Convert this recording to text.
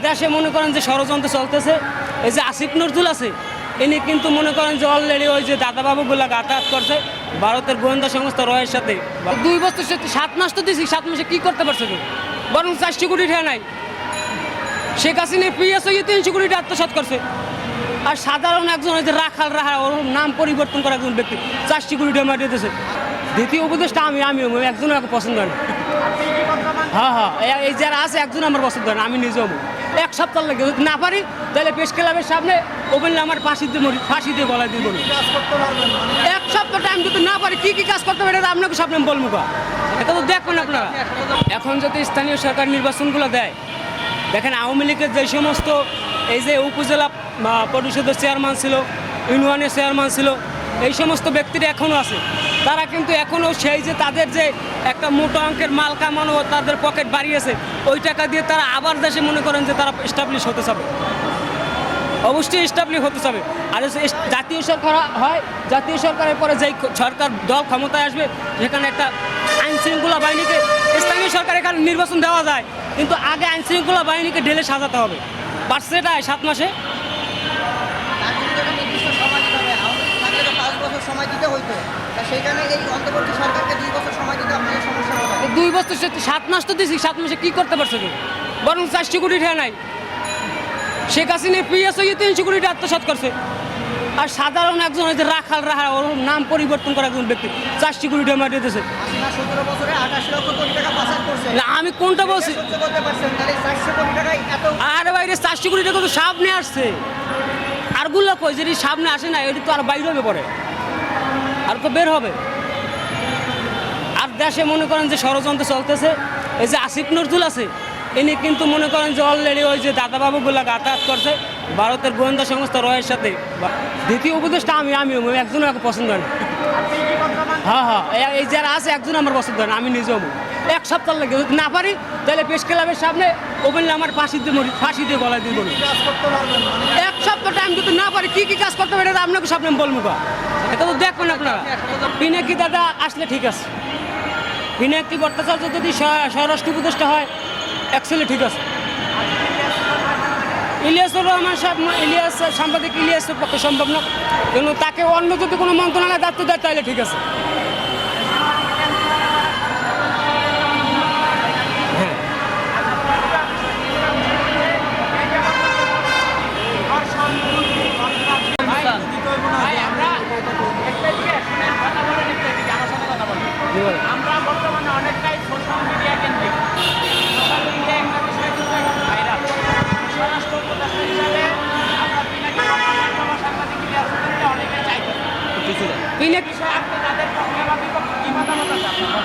দেশে মনে করেন যে ষড়যন্ত্র চলতেছে, এই যে আসিফ নজরুল আছে ইনি কিন্তু মনে করেন যে অলরেডি ওই যে দাদাবাবুগুলা আঘাত করছে ভারতের গোয়েন্দা সংস্থা রয়ের সাথে। 2 বছর 7 মাস তো দিয়েছি, 7 মাসে কি করতে পারছে কেউ? বরং 400 কোটি টাকা নাই। শেখ হাসিনা পিএস হয়ে 300 কোটি টাকা আত্মসাৎ করছে। আর সাধারণ একজন ওই যে রাখাল ওর নাম পরিবর্তন করা একজন ব্যক্তি 400 কোটি টাকা মারিয়ে দিয়েছে। দ্বিতীয় উপদেশটা আমিও একজনও আমাকে পছন্দ হয় না। হ্যাঁ, এই যারা আছে একজন আমার পছন্দ হয় না, আমি নিজেও এক সপ্তাহ লাগে যদি না পারি তাহলে প্রেস ক্লাবের সামনে ওপেনলে আমার ফাঁসি দিয়ে গলায় দিয়ে বলি। এক সপ্তাহ টাইম যদি না পারি কি কাজ করতে পারে এটা আপনাকে সামনে বলবো কা, এটা তো দেখবেন আপনারা। এখন যদি স্থানীয় সরকার নির্বাচনগুলো দেয়, দেখেন আওয়ামী লীগের যে সমস্ত এই যে উপজেলা পরিষদের চেয়ারম্যান ছিল, ইউনিয়নের চেয়ারম্যান ছিল, এই সমস্ত ব্যক্তিরা এখনও আছে। তারা কিন্তু এখনও সেই যে তাদের যে একটা মোটা অঙ্কের মাল কামানো তাদের পকেট বাড়িয়েছে, ওই টাকা দিয়ে তারা আবার দেশে মনে করেন যে তারা এস্টাবলিশ হতে চাবে, অবশ্যই এস্টাবলিশ হতে চাবে। আর জাতীয় সরকার হয়, জাতীয় সরকারের পরে যেই সরকার দল ক্ষমতায় আসবে সেখানে একটা আইনশৃঙ্খলা বাহিনীকে, স্থানীয় সরকার এখানে নির্বাচন দেওয়া যায় কিন্তু আগে আইনশৃঙ্খলা বাহিনীকে ঢেলে সাজাতে হবে। বাড়ছে এটা 7 মাসে। 2 বছর 7 মাস তো দিয়েছি, 7 মাসে কি করতে পারছে কেউ? বরং 400 কোটি টাকা নাই। শেখ হাসিনা পিএস হয়ে 300 কোটি টাকা আত্মসাৎ করছে। আর সাধারণ একজন ওই যে রাখাল ওর নাম পরিবর্তন করা একজন ব্যক্তি 400 কোটি টাকা মারিয়ে দিয়েছে। না আমি কোনটা বলছি? আরে বাইরে 400 কোটি টাকা তো সামনে আসছে, আরগুলো কই যদি সামনে আসে না এটি তো আর বাইরে হবে পরে, আর তো বের হবে। আর দেশে মনে করেন যে ষড়যন্ত্র চলতেছে, এই যে আসিফ নজরুল আছে ইনি কিন্তু মনে করেন যে অলরেডি ওই যে দাদাবাবুগুলা আঘাত করছে ভারতের গোয়েন্দা সংস্থা রয়ের সাথে। দ্বিতীয় উপদেশটা আমিও একজনও আমাকে পছন্দ হয় না। হ্যাঁ, এই যারা আছে একজন আমার পছন্দ হয় না, আমি নিজেও এক সপ্তাহ লাগে যদি না পারি তাহলে প্রেস ক্লাবের সামনে ওপেনলে আমার ফাঁসি দিয়ে গলায় দিয়ে বলি। এক সপ্তাহ টাইম যদি না পারি কি কাজ করতে পারে এটা আপনাকে সামনে বলবো কা, এটা তো দেখবেন আপনারা। পিনাকি দাদা আসলে ঠিক আছে, পিনাকি ভট্টাচার্য যদি স্বরাষ্ট্র উপদেষ্টা হয় অ্যাকচুয়ালি ঠিক আছে। ইলিয়াসুর রহমান সাহেব, সাংবাদিক ইলিয়াসের পক্ষে সম্ভব না, কিন্তু তাকে অন্য যদি কোনো মন্ত্রণালয়ে দায়িত্ব দেয় তাহলে ঠিক আছে। আমরা বর্তমানে অনেকটাই সোশ্যাল মিডিয়া কেন্দ্রিক, সোশ্যাল মিডিয়া একটা বিষয় কিন্তু ভাইরাল। স্বরাষ্ট্র উপদেষ্টা হিসাবে আমরা পিনাকি সাংবাদিক অনেকে চাইতে, পিনাকি বিষয়ে আপনি তাদের পক্ষে বা বিপক্ষে কি মতামত আছে আপনার?